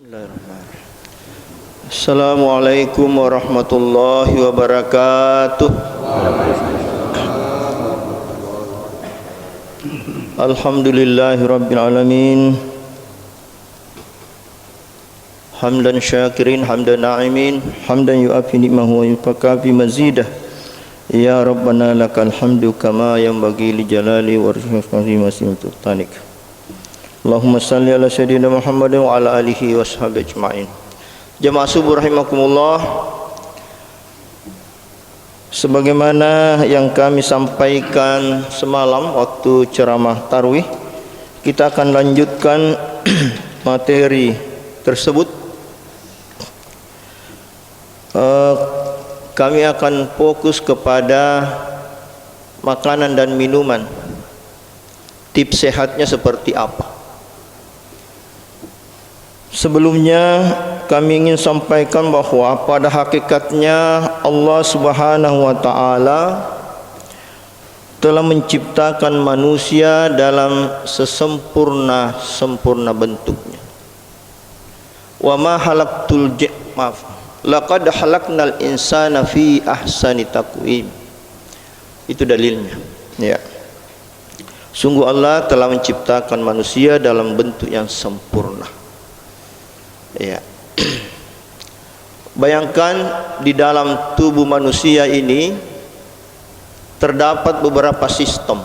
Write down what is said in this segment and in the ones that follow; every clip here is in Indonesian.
Bismillahirrahmanirrahim. Assalamualaikum warahmatullahi wabarakatuh. Alhamdulillahi rabbil alamin. Hamdan syakirin, hamdan na'imin, hamdan yu'afi ni'mahu wa yufakafi mazidah. Ya Rabbana lakal hamdu kama yanbaghi li jalali wa sultanik. Allahumma salli ala sayyidina Muhammad wa ala alihi wa sahbihi ajma'in. Jemaah subuh rahimakumullah, sebagaimana yang kami sampaikan semalam waktu ceramah tarwih, kita akan lanjutkan materi tersebut. Kami akan fokus kepada makanan dan minuman. Tips sehatnya seperti apa? Sebelumnya kami ingin sampaikan bahwa pada hakikatnya Allah Subhanahu wa taala telah menciptakan manusia dalam sesempurna bentuknya. Wa ma halaqtul laqad halaqnal insana fi ahsani taqwim. Itu dalilnya. Ya. Sungguh Allah telah menciptakan manusia dalam bentuk yang sempurna. Ya. Bayangkan di dalam tubuh manusia ini terdapat beberapa sistem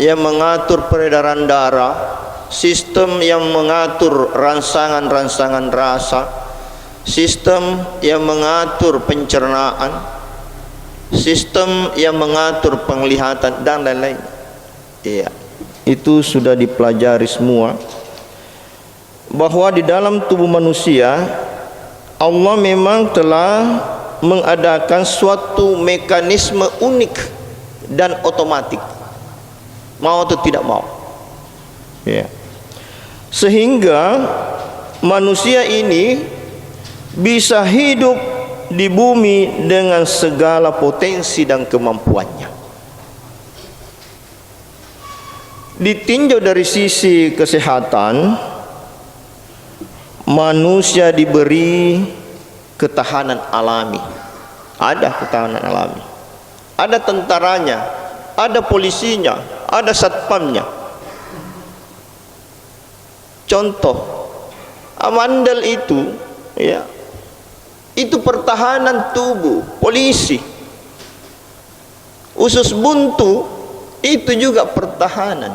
yang mengatur peredaran darah, sistem yang mengatur rangsangan rasa, sistem yang mengatur pencernaan, sistem yang mengatur penglihatan dan lain-lain. Iya, itu sudah dipelajari semua, bahwa di dalam tubuh manusia Allah memang telah mengadakan suatu mekanisme unik dan otomatik, mau atau tidak mau, ya. Sehingga manusia ini bisa hidup di bumi dengan segala potensi dan kemampuannya. Ditinjau dari sisi kesehatan, manusia diberi ketahanan alami. Ada ketahanan alami, ada tentaranya, ada polisinya, ada satpamnya. Contoh amandel itu, ya, itu pertahanan tubuh, polisi. Usus buntu itu juga pertahanan.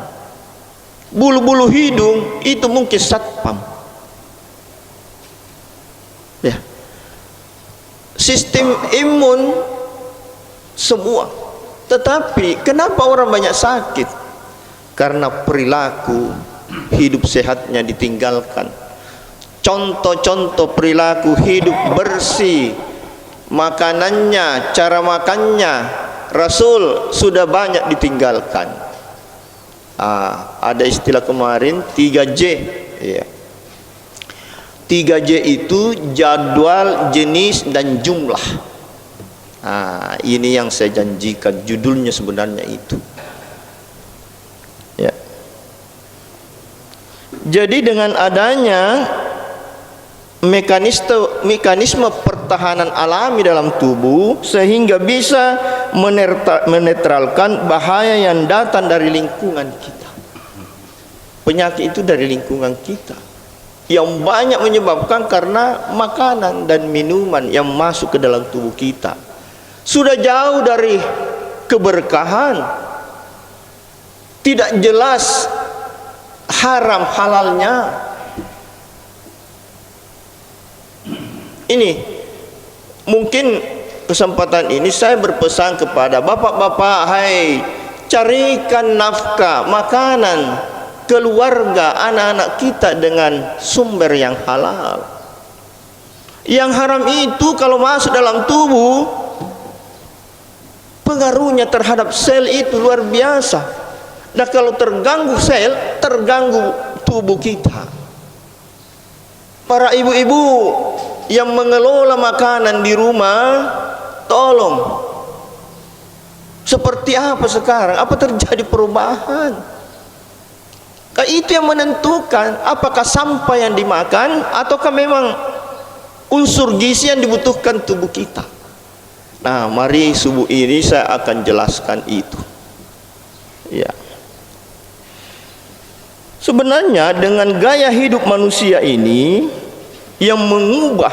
Bulu-bulu hidung itu mungkin satpam. Ya. Sistem imun semua. Tetapi kenapa orang banyak sakit? Karena perilaku hidup sehatnya ditinggalkan. Contoh-contoh perilaku hidup bersih, makanannya, cara makannya Rasul sudah banyak ditinggalkan. Ada istilah kemarin 3J, ya. 3J itu jadwal, jenis, dan jumlah. Ini yang saya janjikan, judulnya sebenarnya itu. Ya. Jadi dengan adanya mekanisme pertahanan alami dalam tubuh, sehingga bisa menetralkan bahaya yang datang dari lingkungan kita. Penyakit itu dari lingkungan kita, yang banyak menyebabkan karena makanan dan minuman yang masuk ke dalam tubuh kita. Sudah jauh dari keberkahan, tidak jelas haram halalnya. Ini mungkin kesempatan ini saya berpesan kepada bapak-bapak, hai, carikan nafkah, makanan, keluarga, anak-anak kita dengan sumber yang halal. Yang haram itu kalau masuk dalam tubuh, pengaruhnya terhadap sel itu luar biasa. Nah, kalau terganggu sel, terganggu tubuh kita. Para ibu-ibu yang mengelola makanan di rumah, tolong, seperti apa sekarang? Apa terjadi perubahan? itu yang menentukan apakah sampah yang dimakan ataukah memang unsur gizi yang dibutuhkan tubuh kita. Nah, mari subuh ini saya akan jelaskan itu. Ya. Sebenarnya dengan gaya hidup manusia ini yang mengubah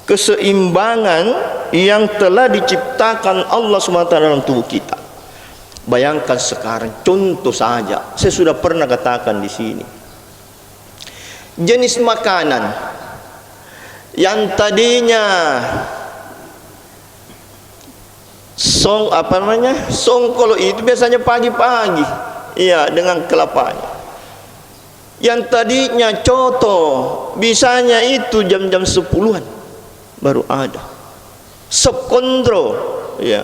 keseimbangan yang telah diciptakan Allah SWT dalam tubuh kita. Bayangkan sekarang, contoh saja, saya sudah pernah katakan di sini. Jenis makanan yang tadinya songkol itu biasanya pagi-pagi, iya, dengan kelapanya. Yang tadinya coto, bisanya itu jam-jam 10-an baru ada. Sop kondro, ya.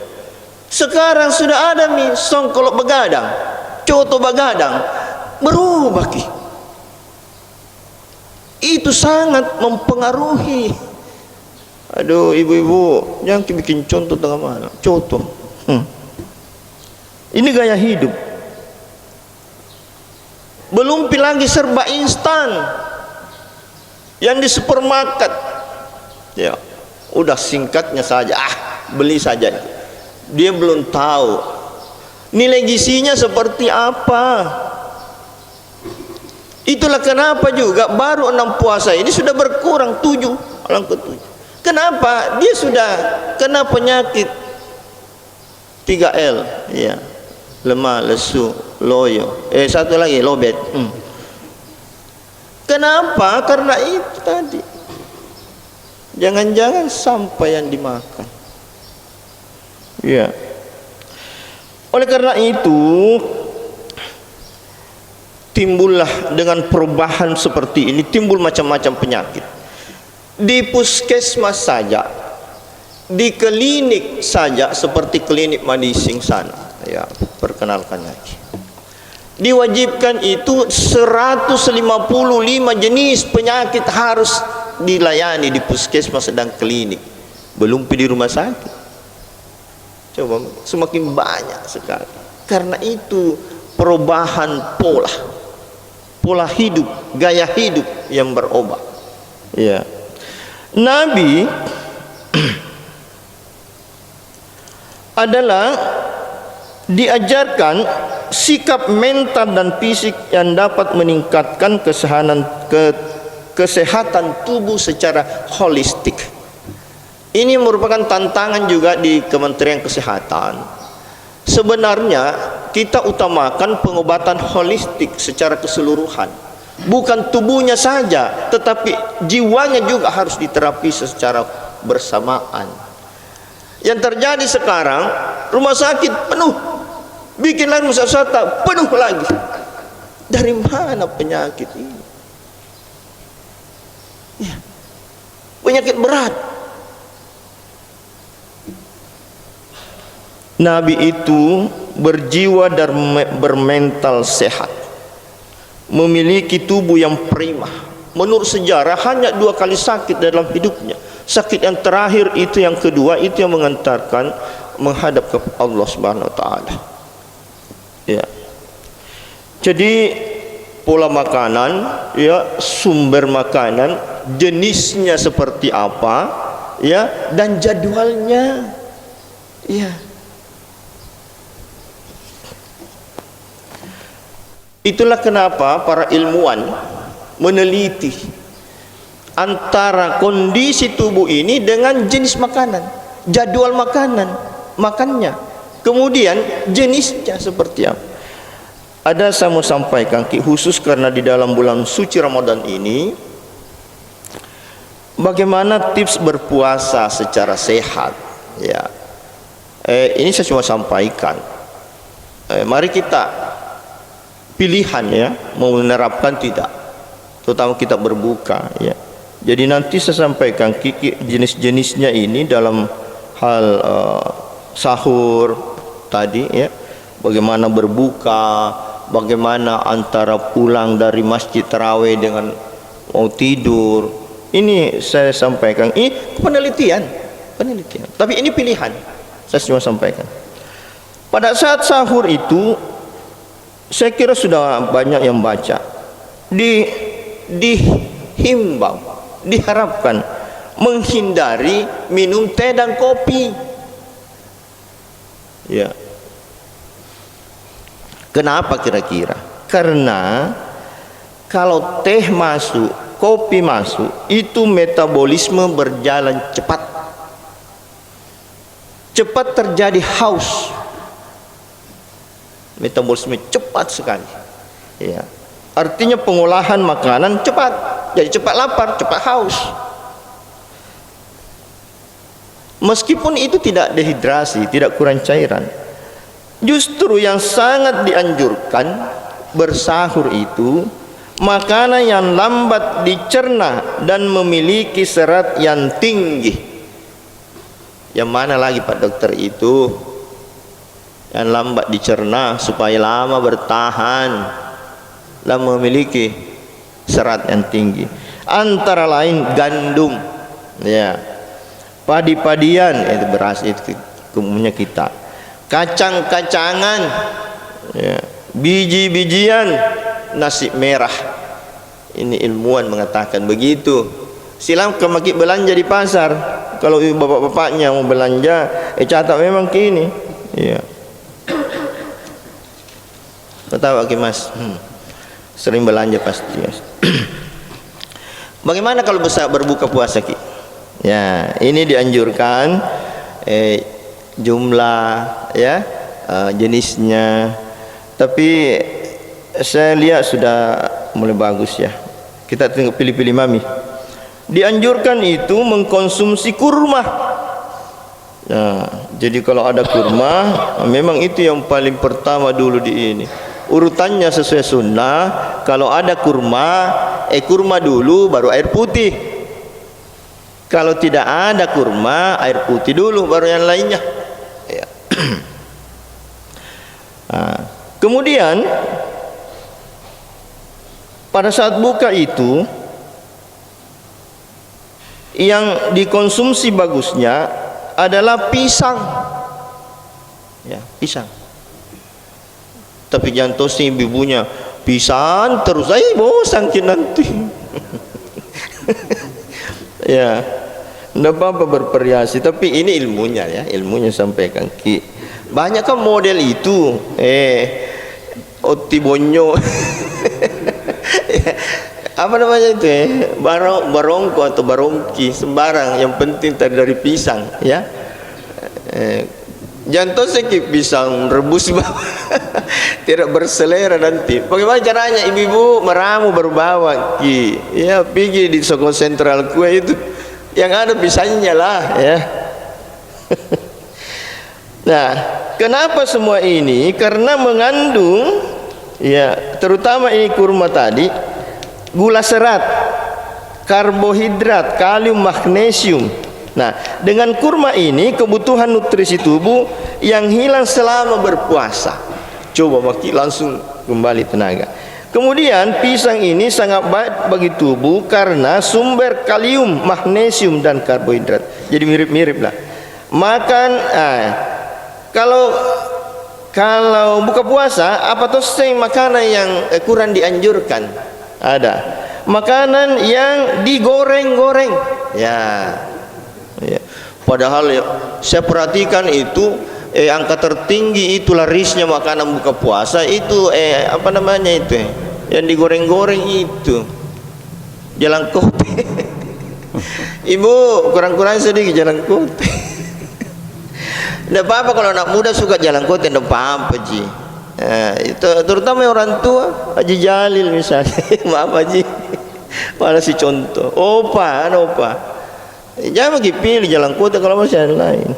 Sekarang sudah ada mie songkolok begadang, coto begadang, berubah ki. Itu sangat mempengaruhi. Aduh, ibu-ibu, jangan bikin contoh tengah mana, coto. Ini gaya hidup. Belum lagi serba instan yang di supermarket. Ya, udah singkatnya saja, beli saja. Dia belum tahu nilai gizinya seperti apa. Itulah kenapa juga baru 6 puasa ini sudah berkurang 7, orang ke-7. Kenapa? Dia sudah kena penyakit 3L, ya. Lemah, lesu, loyo. Satu lagi, lobet. Kenapa? Karena itu tadi. Jangan-jangan sampah yang dimakan. Ya. Oleh karena itu timbullah dengan perubahan seperti ini, timbul macam-macam penyakit. Di puskesmas saja, di klinik saja, seperti klinik Madising sana, ya, perkenalkan lagi. Diwajibkan itu 155 jenis penyakit harus dilayani di puskesmas dan klinik. Belum di rumah sakit. Coba, semakin banyak sekali. Karena itu perubahan pola hidup, gaya hidup yang berubah. Ya. Nabi adalah diajarkan sikap mental dan fisik yang dapat meningkatkan kesehatan tubuh secara holistik. Ini merupakan tantangan juga di Kementerian Kesehatan. Sebenarnya kita utamakan pengobatan holistik secara keseluruhan. Bukan tubuhnya saja, tetapi jiwanya juga harus diterapi secara bersamaan. Yang terjadi sekarang, rumah sakit penuh, bikinlah rumah sakit penuh lagi. Dari mana penyakit ini? Ya, penyakit berat. Nabi itu berjiwa dan bermental sehat, memiliki tubuh yang prima. Menurut sejarah hanya 2 kali sakit dalam hidupnya. Sakit yang terakhir itu, yang kedua itu yang mengantarkan menghadap ke Allah Subhanahu Wa Taala. Ya. Jadi pola makanan, ya, sumber makanan, jenisnya seperti apa, ya, dan jadwalnya, ya. Itulah kenapa para ilmuwan meneliti antara kondisi tubuh ini dengan jenis makanan, jadwal makannya, kemudian jenisnya seperti apa. Ada saya mau sampaikan khusus karena di dalam bulan suci Ramadan ini, bagaimana tips berpuasa secara sehat, ya. Ini saya cuma sampaikan. Mari kita pilihan, ya, mau menerapkan tidak, terutama kita berbuka, ya. Jadi nanti saya sampaikan jenis-jenisnya ini dalam hal sahur tadi, ya, bagaimana berbuka, bagaimana antara pulang dari masjid tarawih dengan mau tidur. Ini saya sampaikan, ini penelitian, tapi ini pilihan. Saya cuma sampaikan pada saat sahur itu Saya kira sudah banyak yang baca. Dihimbau, diharapkan menghindari minum teh dan kopi. Ya. Kenapa kira-kira? Karena kalau teh masuk, kopi masuk, itu metabolisme berjalan cepat. Cepat terjadi haus. Metabolisme cepat sekali. Ya. Artinya pengolahan makanan cepat. Jadi cepat lapar, cepat haus. Meskipun itu tidak dehidrasi, tidak kurang cairan. Justru yang sangat dianjurkan bersahur itu makanan yang lambat dicerna dan memiliki serat yang tinggi. Yang mana lagi Pak Dokter itu? Yang lambat dicerna supaya lama bertahan dan memiliki serat yang tinggi. Antara lain gandum, ya, padi-padian, itu beras itu umumnya kita, kacang-kacangan, ya, biji-bijian, nasi merah. Ini ilmuwan mengatakan begitu. Silam kemaki belanja di pasar, kalau ibu bapak-bapaknya mau belanja, catat memang kini, ya. Tahu lagi Mas, sering belanja pasti Mas. Bagaimana kalau berbuka puasa Ki? Ya, ini dianjurkan jumlah, ya, jenisnya. Tapi saya lihat sudah mulai bagus ya. Kita tinggal pilih-pilih mami. Dianjurkan itu mengkonsumsi kurma. Nah, jadi kalau ada kurma, memang itu yang paling pertama dulu di ini. Urutannya sesuai sunnah. Kalau ada kurma, kurma dulu baru air putih. Kalau tidak ada kurma, air putih dulu baru yang lainnya. Ya. Nah, kemudian pada saat buka itu yang dikonsumsi bagusnya adalah pisang. Ya, pisang. Tapi jangan tosi ibunya pisang terus, bosan nanti. Ya, tidak apa-apa bervariasi, tapi ini ilmunya ya, ilmunya sampaikan Ki. Banyak kan model itu, otibonyo, apa namanya itu barongko atau barongki, sembarang, yang penting tadi dari pisang, ya. Jangan tosek pisang rebus tidak berselera nanti. Bagaimana caranya? Ibu-ibu meramu baru bawa Ki, ya, pergi di Soko Sentral kue itu yang ada pisangnya lah, ya. Nah, kenapa semua ini? Karena mengandung, ya, terutama ini kurma tadi, gula serat, karbohidrat, kalium, magnesium. Nah, dengan kurma ini kebutuhan nutrisi tubuh yang hilang selama berpuasa. Coba maki langsung kembali tenaga. Kemudian pisang ini sangat baik bagi tubuh karena sumber kalium, magnesium dan karbohidrat. Jadi mirip-mirip lah. Makan, kalau buka puasa apa tuh makanan yang kurang dianjurkan? Ada makanan yang digoreng-goreng, ya. Ya. Padahal ya, saya perhatikan itu angka tertinggi itu larisnya makanan buka puasa itu apa namanya itu yang digoreng-goreng itu jalan kote. Ibu kurang-kurang sedikit jalan kote. Tidak apa-apa kalau anak muda suka jalan kote, tidak apa-apa Ji. Itu terutama orang tua, Haji Jalil misalnya. Maaf Haji, malah si contoh opa. Jangan bagi pilih jalan kota kalau masih ada lain.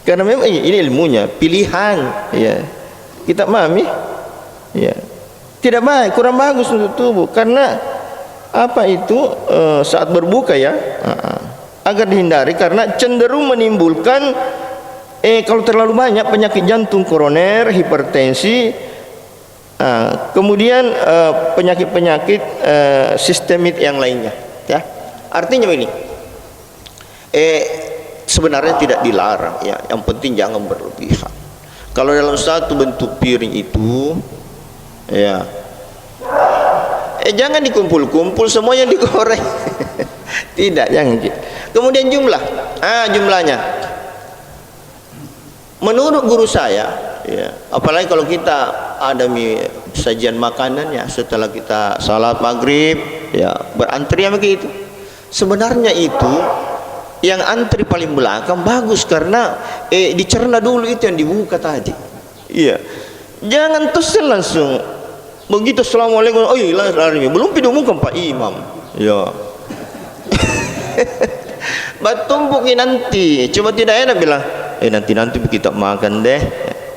Karena memang ini ilmunya pilihan, ya. Kita mami, ya. Tidak baik, kurang bagus untuk tubuh. Karena apa itu saat berbuka ya, agar dihindari karena cenderung menimbulkan kalau terlalu banyak penyakit jantung koroner, hipertensi, kemudian penyakit-penyakit sistemik yang lainnya, ya. Artinya ini sebenarnya tidak dilarang ya, yang penting jangan berlebihan. Kalau dalam satu bentuk piring itu Ya. Jangan dikumpul-kumpul semua yang digoreng. Tidak, jangan. Kemudian jumlahnya. Menurut guru saya, ya, apalagi kalau kita ada sajian makanan ya setelah kita salat maghrib, ya berantri begitu. Sebenarnya itu yang antri paling belakang bagus karena dicerna dulu itu yang dibuka tadi. Iya. Jangan terus langsung begitu assalamualaikum, oh iya lari belum diumumkan Pak Imam. Ya. Batumpukin nanti, coba tidak enak bilang, nanti kita makan deh.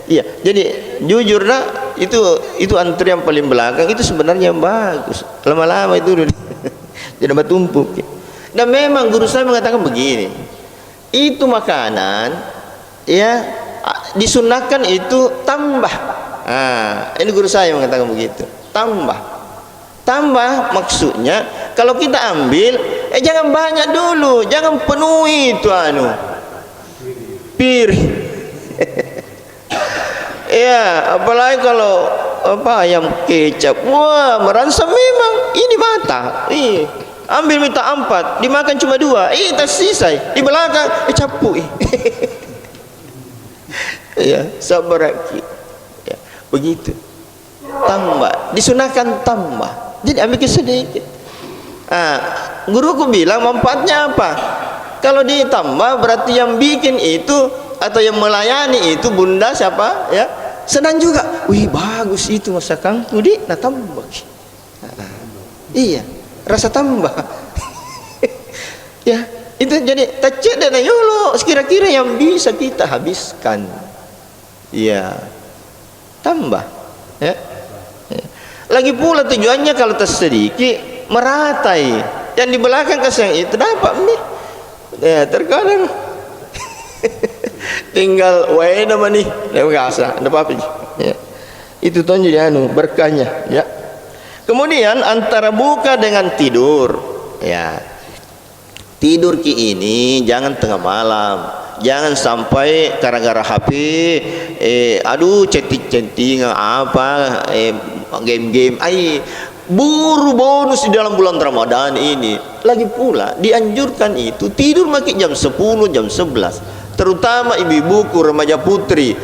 Iya, jadi jujur nak, itu antrian paling belakang itu sebenarnya bagus. Lama-lama itu tidak bertumpuk. Dan memang guru saya mengatakan begini, itu makanan ya disunahkan itu tambah. Ini guru saya mengatakan begitu, tambah maksudnya kalau kita ambil jangan banyak dulu, jangan penuhi itu piring. Ya apalagi kalau ayam kecap, wah meransam memang ini mata. Ambil minta 4, dimakan cuma 2, tersisa di belakang capu. Ya sabar ya, begitu. Tambah, disunahkan tambah. Jadi ambil sedikit. Guruku bilang manfaatnya apa? Kalau ditambah berarti yang bikin itu atau yang melayani itu bunda siapa? Ya, senang juga. Wih bagus itu masakanku nah tambah. Iya, rasa tambah. Ya, itu jadi tacet dan yolo kira-kira yang bisa kita habiskan. Iya, tambah. Ya. Lagi pula tujuannya kalau tersedikit meratai yang di belakang kasih yang itu dapat nih. Ya terkadang tinggal wae nama nih, enggak apa-apa. Ya. Itu tuh jadi berkahnya. Ya. Kemudian antara buka dengan tidur, ya tidur ini jangan tengah malam. Jangan sampai gara-gara HP chatting apa game-game buru bonus di dalam bulan Ramadan ini. Lagi pula dianjurkan itu tidur makin jam 10 jam 11 terutama ibu-ibuku remaja putri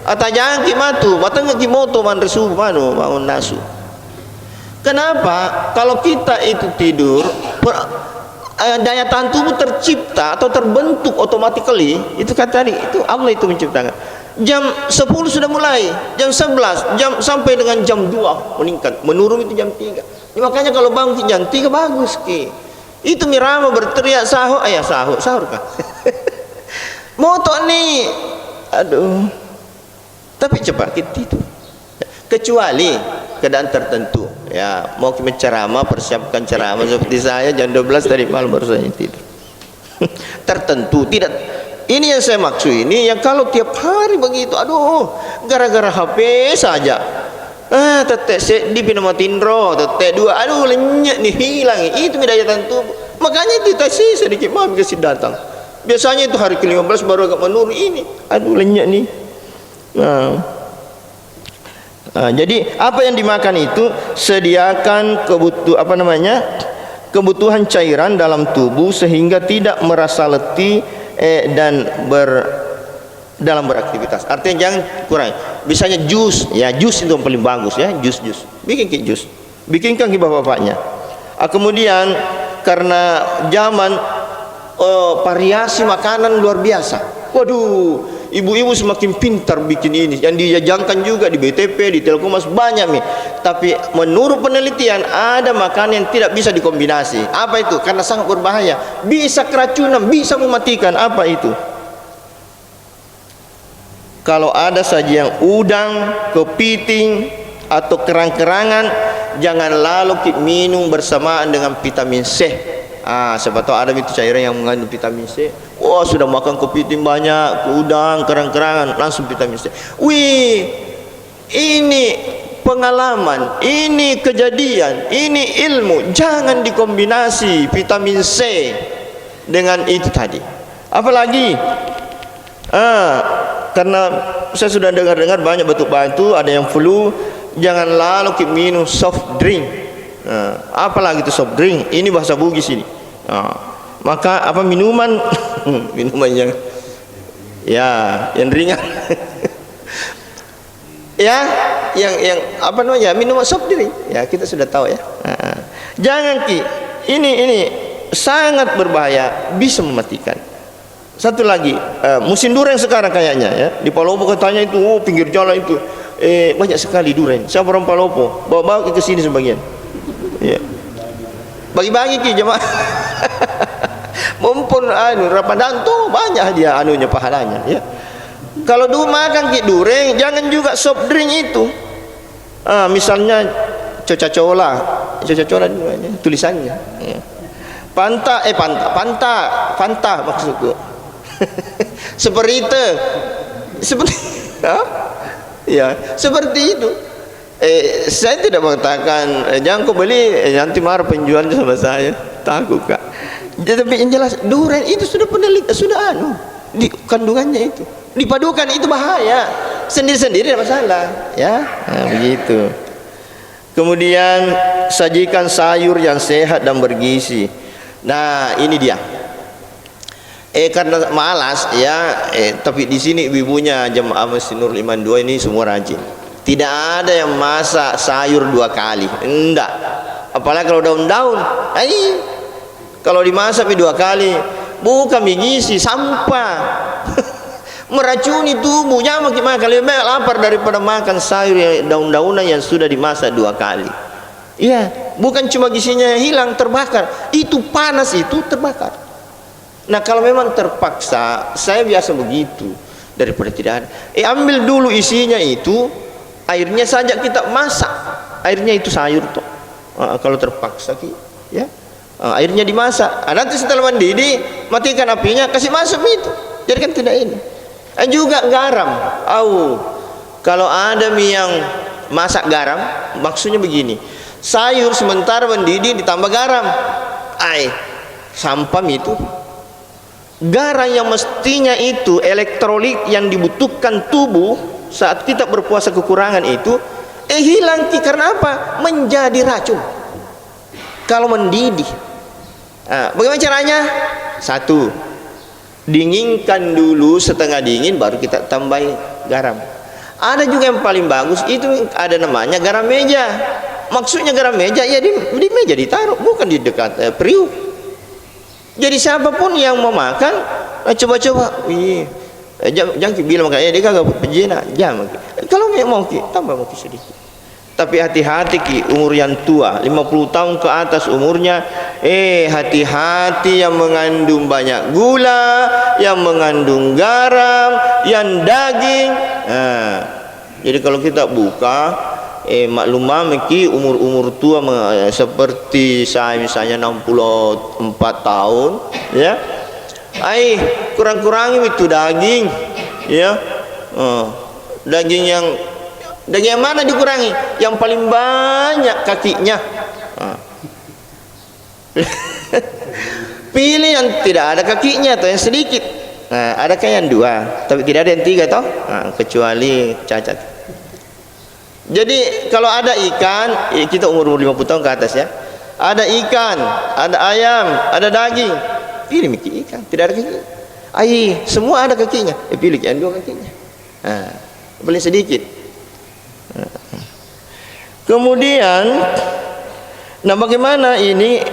jangan kimatu matang kimoto man resu bangun nasu. Kenapa? Kalau kita itu tidur daya tahan tubuh tercipta atau terbentuk automatically itu tadi itu Allah itu menciptakan. Jam 10 sudah mulai, jam 11 sampai dengan jam 2 meningkat, menurun itu jam 3. Makanya kalau bangun jam 3 bagus itu Mirama berteriak sahur kah? Moto nih, aduh. Tapi cepat kita itu. Kecuali keadaan tertentu ya, mau menceramah persiapkan ceramah seperti saya jam 12 tadi malam baru saya tidur. Tertentu tidak, ini yang saya maksud ini yang kalau tiap hari begitu gara-gara HP saja tetek di pinamatin tetek 2 lenyap nih hilang itu daya tahan tubuh. Makanya kita sih sedikit malam kasih datang, biasanya itu hari ke-15 baru agak menurun ini lenyap nih. Jadi apa yang dimakan itu sediakan kebutuhan cairan dalam tubuh sehingga tidak merasa letih dan dalam beraktivitas. Artinya jangan kurang. Misalnya jus itu yang paling bagus ya, jus. Bikinkan ke bapak-bapaknya. Kemudian karena zaman variasi makanan luar biasa. Waduh, ibu-ibu semakin pintar bikin ini. Yang dijajangkan juga di BTP, di Telkomas banyak nih. Tapi menurut penelitian ada makanan yang tidak bisa dikombinasi. Apa itu? Karena sangat berbahaya. Bisa keracunan, bisa mematikan. Apa itu? Kalau ada sajian udang, kepiting atau kerang-kerangan, jangan lalu kita minum bersamaan dengan vitamin C. Siapa tahu ada itu cairan yang mengandung vitamin C. Sudah makan kepiting banyak, udang, kerang-kerangan, langsung vitamin C. Wih, ini pengalaman, ini kejadian, ini ilmu. Jangan dikombinasi vitamin C dengan itu tadi. Apalagi karena saya sudah dengar-dengar banyak batu-batu ada yang flu, jangan lalu kita minum soft drink. Apalagi itu soft drink, ini bahasa Bugis ini. Maka apa minuman minuman yang ringan ya, yang apa namanya, minuman soft drink ya, kita sudah tahu ya. Jangan Ki, ini sangat berbahaya, bisa mematikan. Satu lagi, musim durian sekarang kayaknya ya, di Palopo katanya itu pinggir jalan itu banyak sekali durian. Saya orang Palopo, bawa ke sini sebagian ya, bagi-bagi Ki jemaah mumpun Ramadan tuh banyak dia anunya, pahalanya ya. Kalau dulu makan Ki durian, jangan juga soft drink itu. Misalnya Coca-Cola tulisannya ya. Fanta maksudku seperti ya, seperti itu. Saya tidak mengatakan jangan kau beli, nanti marah penjualnya sama saya, takut Kak. Tapi yang jelas durian itu sudah di kandungannya itu dipadukan, itu bahaya, sendiri-sendiri tidak masalah ya. Begitu. Kemudian sajikan sayur yang sehat dan bergizi. Nah ini dia. Karena malas ya, tapi di sini ibunya Jemaah Masjid Nurul Iman 2 ini semua rajin. Tidak ada yang masak sayur 2 kali, enggak. Apalagi kalau daun-daun, kalau dimasak 2 kali, bukan gizi, sampah. Meracuni tubuhnya, makin lebih banyak lapar daripada makan sayur yang daun-daunan yang sudah dimasak 2 kali. Iya, bukan cuma gizinya hilang, terbakar. Itu panas itu terbakar. Nah kalau memang terpaksa, saya biasa begitu, daripada tidak ada, ambil dulu isinya itu, airnya saja kita masak, airnya itu sayur toh. Kalau terpaksa ya, airnya dimasak. Nanti setelah mendidih, matikan apinya, kasih masuk itu, jadikan tidak ini. Juga garam. Kalau ada mie yang masak garam, maksudnya begini, sayur sementara mendidih ditambah garam, sampam itu. Garam yang mestinya itu elektrolit yang dibutuhkan tubuh saat kita berpuasa kekurangan itu hilang karena apa? Menjadi racun kalau mendidih. Bagaimana caranya? 1, dinginkan dulu setengah dingin, baru kita tambahin garam. Ada juga yang paling bagus itu ada namanya garam meja. Maksudnya garam meja ya di meja ditaruh, bukan di dekat periuk. Jadi siapapun yang mau makan, coba-coba, jangan bilang makanya dia kagak penjena, jangan. Kalau mau tambah mungkin sedikit. Tapi hati-hati umur yang tua, 50 tahun ke atas umurnya, hati-hati yang mengandung banyak gula, yang mengandung garam, yang daging. Jadi kalau kita buka, maklumah mungkin umur tua seperti saya misalnya 64 tahun ya, kurang-kurangin itu daging ya. Daging yang mana dikurangi? Yang paling banyak kakinya. Pilih yang tidak ada kakinya atau yang sedikit. Adakah yang 2 tapi tidak ada yang 3 toh? Kecuali cacat. Jadi kalau ada ikan, kita umur 50 tahun ke atas ya, ada ikan, ada ayam, ada daging, pilih ikan, tidak ada kaki. Semua ada kakinya, pilih yang 2 kakinya. Paling sedikit. Kemudian, nah bagaimana ini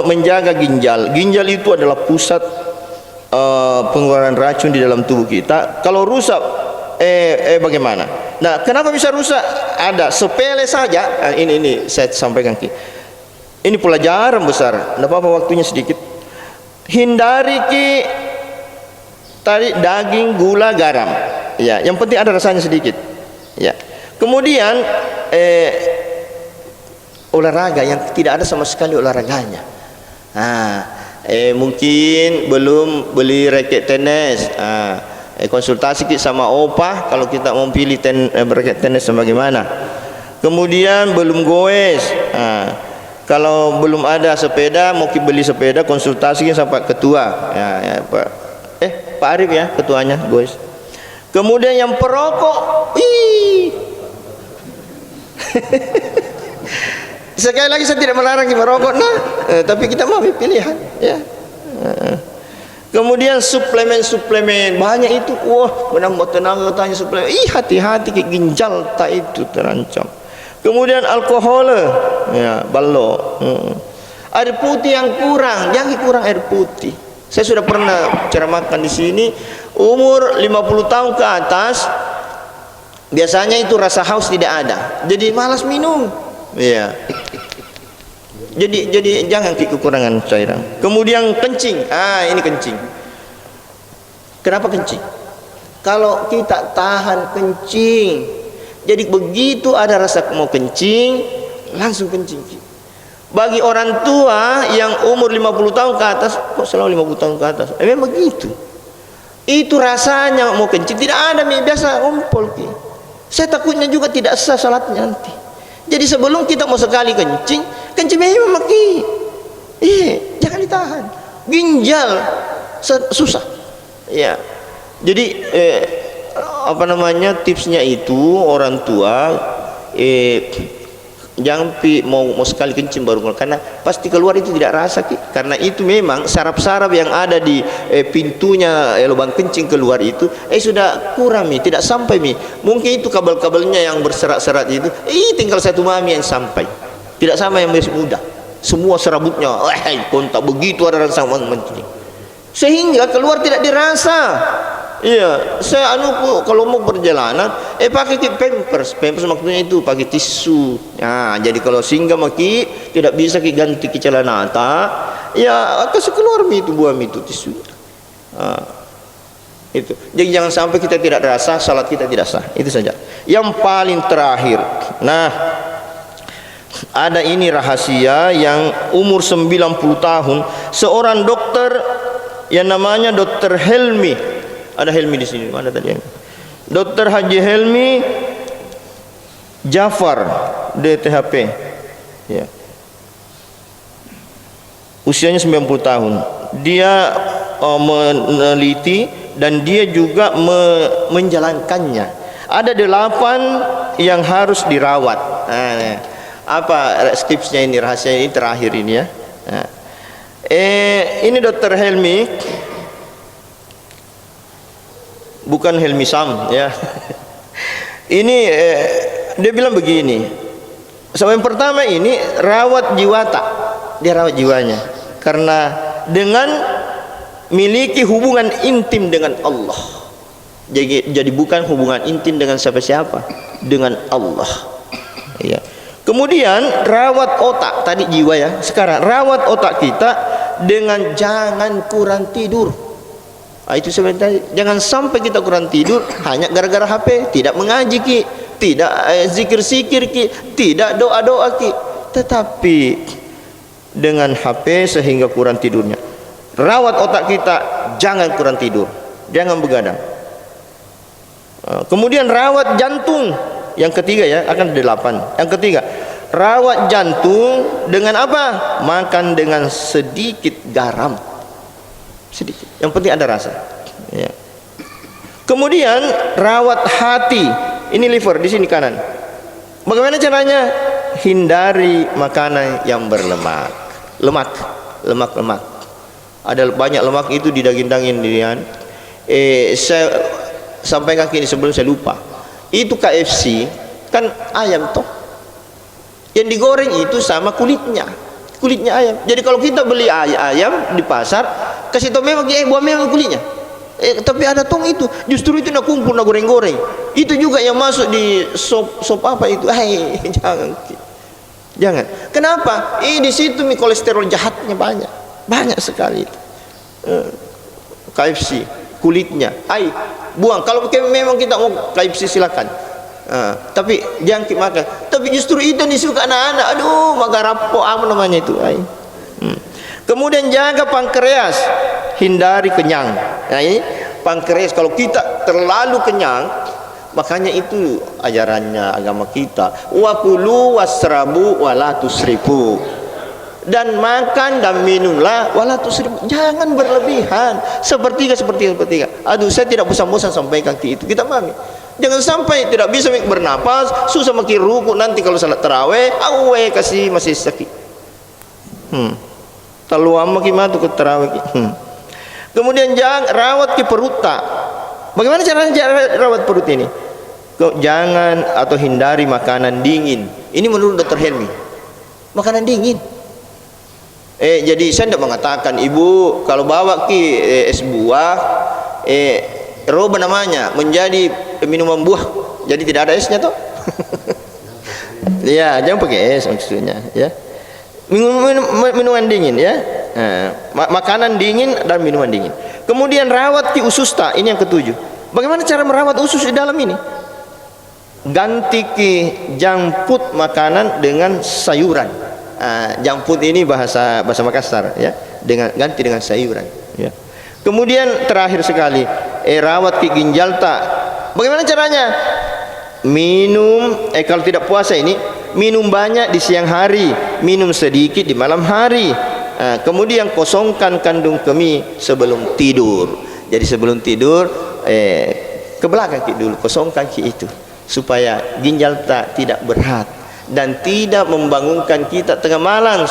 menjaga ginjal? Ginjal itu adalah pusat pengeluaran racun di dalam tubuh kita. Kalau rusak, bagaimana? Nah, kenapa bisa rusak? Ada sepele saja. Ini saya sampaikan ini pelajaran besar. Tidak apa-apa waktunya sedikit. Hindari tadi daging, gula, garam. Ya, yang penting ada rasanya sedikit. Ya. Kemudian olahraga yang tidak ada sama sekali olahraganya. Mungkin belum beli raket tenis. Konsultasi sama opah kalau kita mau pilih raket tenis bagaimana. Kemudian belum goes. Kalau belum ada sepeda, mau beli sepeda, konsultasi sama ketua. Pak Arif ya ketuanya goes. Kemudian yang perokok, sekali lagi saya tidak melarang merokok, tapi kita mau pilihan, ya. Kemudian suplemen banyak itu, wah menambah tenaga katanya suplemen. Hati-hati ke ginjal tak itu terancam. Kemudian alkohol, ya, balok. Air putih yang kurang, jangan kurang air putih. Saya sudah pernah ceramahkan di sini, umur 50 tahun ke atas biasanya itu rasa haus tidak ada, jadi malas minum, ya. Jadi jangan kekurangan cairan. Kemudian kencing, ini kencing. Kenapa kencing? Kalau kita tahan kencing, jadi begitu ada rasa mau kencing, langsung kencing. Bagi orang tua yang umur 50 tahun ke atas, kok selalu 50 tahun ke atas? Memang begitu. Itu rasanya mau kencing tidak ada, biasa ngumpul. Saya takutnya juga tidak sah salatnya nanti. Jadi sebelum kita mau sekali kencing memang maki. Jangan ditahan. Ginjal susah. Ya. Jadi tipsnya itu orang tua jangan mau sekali kencing baru keluar, karena pasti keluar itu tidak rasa, karena itu memang saraf-saraf yang ada di pintunya lubang kencing keluar itu sudah kurang, tidak sampai, mungkin itu kabel-kabelnya yang berserat-serat itu tinggal satu mami yang sampai, tidak sama yang masih muda, semua serabutnya kontak begitu ada rasa kencing sehingga keluar tidak dirasa. Iya, saya kalau mau perjalanan pakai pampers maksudnya itu pakai tisu. Nah, jadi kalau singgah maki tidak bisa ganti ke celana ya kasih keluar itu buah itu tisu. Itu. Jadi jangan sampai kita tidak rasa, salat kita tidak sah. Itu saja. Yang paling terakhir. Nah, ada ini rahasia yang umur 90 tahun, seorang dokter yang namanya Dr. Helmi. Ada Helmi di sini, mana tadi? Dr. Haji Helmi Jafar DTHP, ya. Usianya 90 tahun. Dia meneliti dan dia juga menjalankannya. Ada 8 yang harus dirawat. Apa tipsnya ini, rahasia ini terakhir ini, ya. Ini Dr. Helmi, bukan Helmi Sam, ya. Ini dia bilang begini. Yang pertama ini rawat jiwata, dia rawat jiwanya, karena dengan miliki hubungan intim dengan Allah. Jadi bukan hubungan intim dengan siapa-siapa, dengan Allah. Ya. Kemudian rawat otak, tadi jiwa, ya. Sekarang rawat otak kita dengan jangan kurang tidur. Itu sebenarnya jangan sampai kita kurang tidur hanya gara-gara HP, tidak mengaji tidak zikir-zikir tidak doa-doa tetapi dengan HP sehingga kurang tidurnya. Rawat otak kita, jangan kurang tidur, jangan begadang. Kemudian rawat jantung, yang ketiga, ya, akan 8. Yang ketiga, rawat jantung dengan apa? Makan dengan sedikit garam, sedikit, yang penting ada rasa, ya. Kemudian rawat hati, ini liver di sini kanan. Bagaimana caranya? Hindari makanan yang berlemak, lemak. Ada banyak lemak itu di daging-daging durian. Saya sampaikan ini sebelum saya lupa. Itu KFC kan ayam toh, yang digoreng itu sama kulitnya ayam. Jadi kalau kita beli ayam di pasar, kasih tahu memang buah memang kulitnya. Tapi ada tong itu, justru itu nak kumpul, nak goreng-goreng. Itu juga yang masuk di sop apa itu. Jangan. Kenapa? Di situ kolesterol jahatnya banyak sekali itu. KFC kulitnya, buang. Kalau memang kita mau KFC silakan. Tapi jangan makan. Tapi justru itu disuka anak-anak. Aduh, magarapo apa namanya itu. Kemudian jaga pankreas, hindari kenyang. Nah, ini pankreas, kalau kita terlalu kenyang, makanya itu ajarannya agama kita, wa kulu wasrabu wa la tusrifu. Dan makan dan minumlah wala tusrif, jangan berlebihan. Sepertiga. Aduh, saya tidak bosan-bosan sampaikan itu. Kita pahami. Jangan sampai tidak bisa bernapas, susah makin ruku nanti kalau salat tarawih, awe kasih masih sakit. Taluam gimana tuh ke tarawih. Kemudian jangan rawat ke perut tak. Bagaimana caranya rawat perut ini? Jangan atau hindari makanan dingin. Ini menurut Dr. Helmi. Makanan dingin. Jadi saya tidak mengatakan ibu kalau bawa es buah, roba namanya menjadi minuman buah, jadi tidak ada esnya toh. Ya, jangan pakai es maksudnya, ya. Minuman dingin, ya. Makanan dingin dan minuman dingin. Kemudian rawat ki ususta, ini yang ketujuh. Bagaimana cara merawat usus di dalam ini? Ganti ki junk food makanan dengan sayuran. Junk food ini bahasa Makassar, ya, ganti dengan sayuran, ya. Kemudian terakhir sekali, rawat ki ginjal tak. Bagaimana caranya? Minum kalau tidak puasa ini, minum banyak di siang hari, minum sedikit di malam hari. Kemudian kosongkan kandung kemih sebelum tidur. Jadi sebelum tidur ke belakang ki dulu, kosongkan ki itu supaya ginjal tak tidak berat dan tidak membangunkan kita tengah malam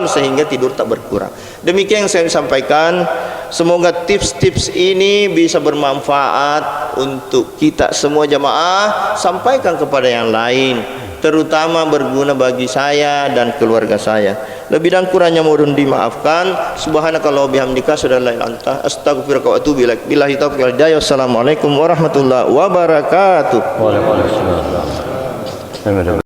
sehingga tidur tak berkurang. Demikian yang saya sampaikan. Semoga tips-tips ini bisa bermanfaat untuk kita semua jamaah, sampaikan kepada yang lain, terutama berguna bagi saya dan keluarga saya. Lebih dan kurangnya mohon dimaafkan. Subhanakallah bihamdika asyhadu an la ilaha illa anta astaghfiruka wa atubu ilaik. Billahi taufiq wal hidayah. Wassalamualaikum warahmatullahi wabarakatuh. Waalaikumsalam.